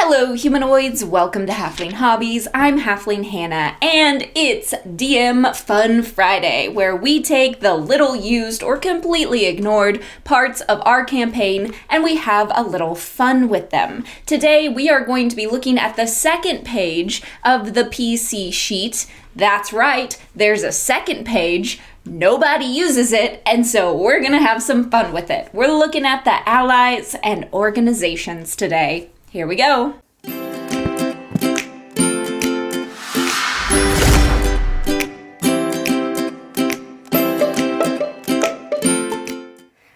Hello humanoids, welcome to Halfling Hobbies. I'm Halfling Hannah, and it's DM Fun Friday, where we take the little used or completely ignored parts of our campaign and we have a little fun with them. Today we are going to be looking at the second page of the PC sheet. That's right, there's a second page. Nobody uses it, and so we're gonna have some fun with it. We're looking at the allies and organizations today. Here we go.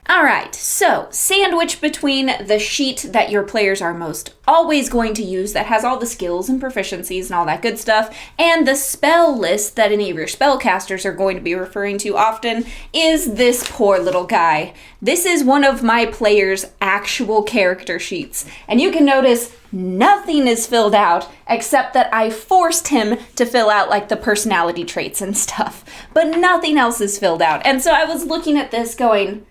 Alright, so sandwiched between the sheet that your players are most always going to use that has all the skills and proficiencies and all that good stuff, and the spell list that any of your spellcasters are going to be referring to often, is this poor little guy. This is one of my players' actual character sheets, and you can notice nothing is filled out except that I forced him to fill out like the personality traits and stuff, but nothing else is filled out. And so I was looking at this going,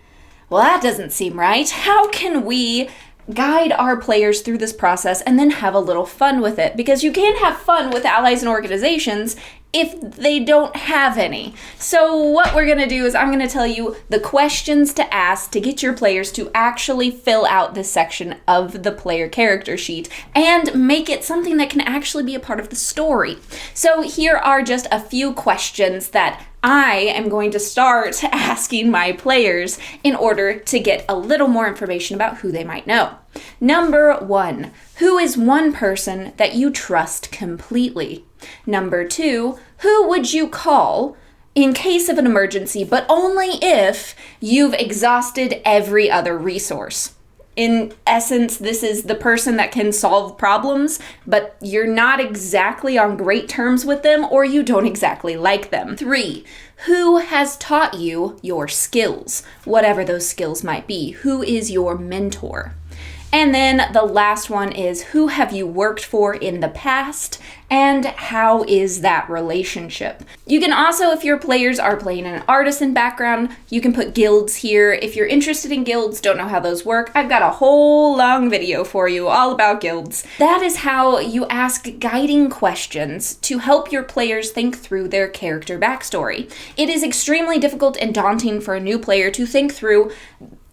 well, that doesn't seem right. How can we guide our players through this process and then have a little fun with it? Because you can't have fun with allies and organizations if they don't have any. So what we're gonna do is I'm gonna tell you the questions to ask to get your players to actually fill out this section of the player character sheet and make it something that can actually be a part of the story. So here are just a few questions that I am going to start asking my players in order to get a little more information about who they might know. Number 1, who is one person that you trust completely? Number 2, who would you call in case of an emergency, but only if you've exhausted every other resource? In essence, this is the person that can solve problems, but you're not exactly on great terms with them, or you don't exactly like them. 3, who has taught you your skills, whatever those skills might be? Who is your mentor? And then the last one is, who have you worked for in the past, and how is that relationship? You can also, if your players are playing in an artisan background, you can put guilds here. If you're interested in guilds, don't know how those work, I've got a whole long video for you all about guilds. That is how you ask guiding questions to help your players think through their character backstory. It is extremely difficult and daunting for a new player to think through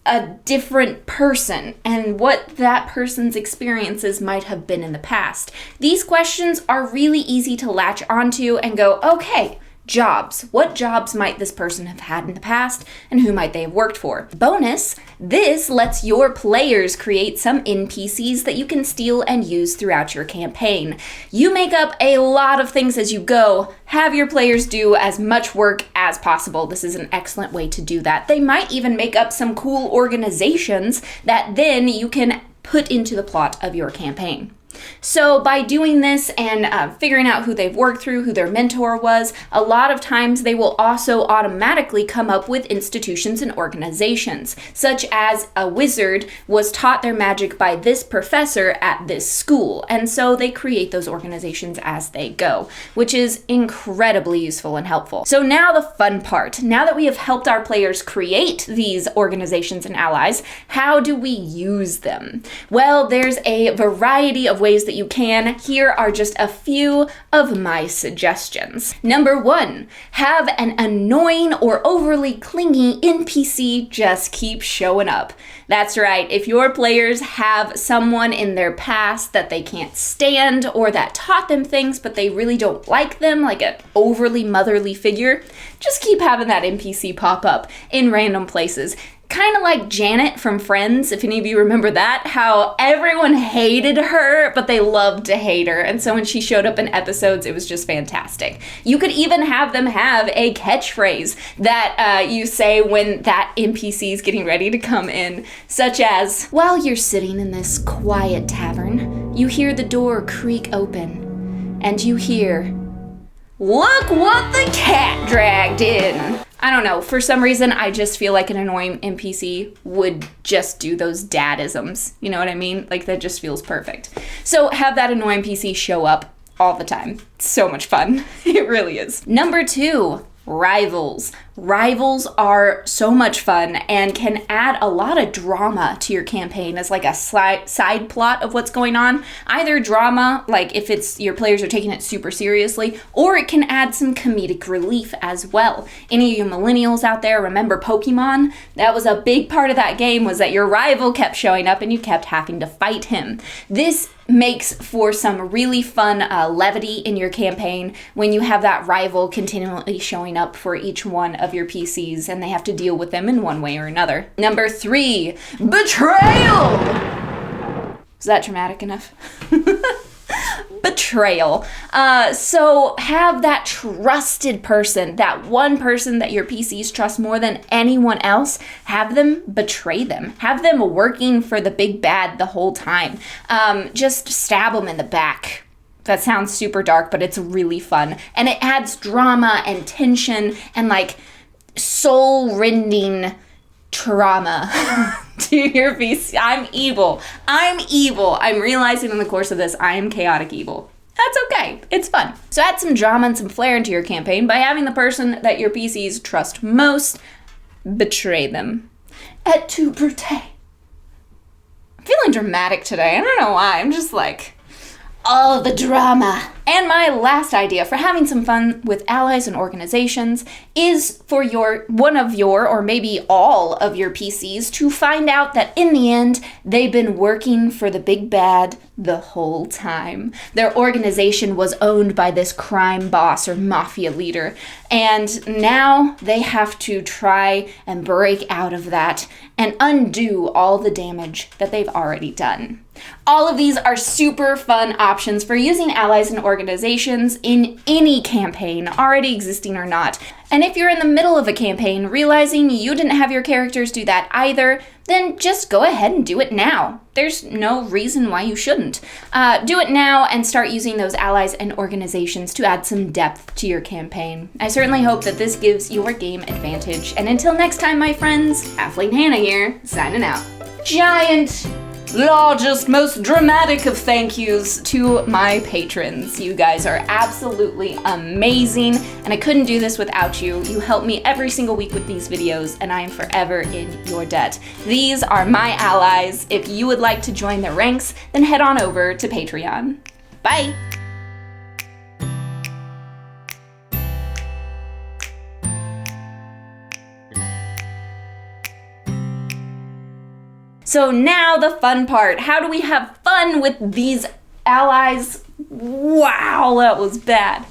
a different person and what that person's experiences might have been in the past. These questions are really easy to latch onto and go, okay, jobs. What jobs might this person have had in the past, and who might they have worked for? Bonus, this lets your players create some NPCs that you can steal and use throughout your campaign. You make up a lot of things as you go. Have your players do as much work as possible. This is an excellent way to do that. They might even make up some cool organizations that then you can put into the plot of your campaign. So by doing this and figuring out who they've worked through, who their mentor was, a lot of times they will also automatically come up with institutions and organizations, such as a wizard was taught their magic by this professor at this school, and so they create those organizations as they go, which is incredibly useful and helpful. So now the fun part. Now that we have helped our players create these organizations and allies, how do we use them? Well, there's a variety of ways that you can. Here are just a few of my suggestions. Number 1, have an annoying or overly clingy NPC just keep showing up. That's right, if your players have someone in their past that they can't stand or that taught them things but they really don't like them, like an overly motherly figure, just keep having that NPC pop up in random places. Kind of like Janet from Friends, if any of you remember that, how everyone hated her, but they loved to hate her. And so when she showed up in episodes, it was just fantastic. You could even have them have a catchphrase that you say when that NPC is getting ready to come in, such as, while you're sitting in this quiet tavern, you hear the door creak open, and you hear, look what the cat dragged in. I don't know, for some reason, I just feel like an annoying NPC would just do those dadisms. You know what I mean? Like, that just feels perfect. So have that annoying NPC show up all the time. It's so much fun. It really is. Number 2, rivals. Rivals are so much fun and can add a lot of drama to your campaign as like a side plot of what's going on. Either drama, like if it's your players are taking it super seriously, or it can add some comedic relief as well. Any of you millennials out there remember Pokemon? That was a big part of that game, was that your rival kept showing up and you kept having to fight him. This makes for some really fun levity in your campaign when you have that rival continually showing up for each one of your PCs and they have to deal with them in one way or another. Number 3, Betrayal! Is that dramatic enough? Betrayal. So have that trusted person, that one person that your PCs trust more than anyone else, have them betray them. Have them working for the big bad the whole time. Just stab them in the back. That sounds super dark, but it's really fun. And it adds drama and tension and like soul-rending trauma to your PC. I'm evil. I'm realizing in the course of this, I am chaotic evil. That's okay. It's fun. So add some drama and some flair into your campaign by having the person that your PCs trust most betray them. Et tu, Brute. I'm feeling dramatic today. I don't know why. I'm just like, all the drama. And my last idea for having some fun with allies and organizations is for one of your, or maybe all of your PCs to find out that in the end, they've been working for the big bad the whole time. Their organization was owned by this crime boss or mafia leader, and now they have to try and break out of that and undo all the damage that they've already done. All of these are super fun options for using allies and organizations in any campaign, already existing or not. And if you're in the middle of a campaign, realizing you didn't have your characters do that either, then just go ahead and do it now. There's no reason why you shouldn't. Do it now and start using those allies and organizations to add some depth to your campaign. I certainly hope that this gives your game advantage. And until next time, my friends, Halfling Hannah here, signing out. Giant, largest, most dramatic of thank yous to my patrons. You guys are absolutely amazing, and I couldn't do this without you. You help me every single week with these videos, and I am forever in your debt. These are my allies. If you would like to join their ranks, then head on over to Patreon. Bye! So now the fun part. How do we have fun with these allies? Wow, that was bad.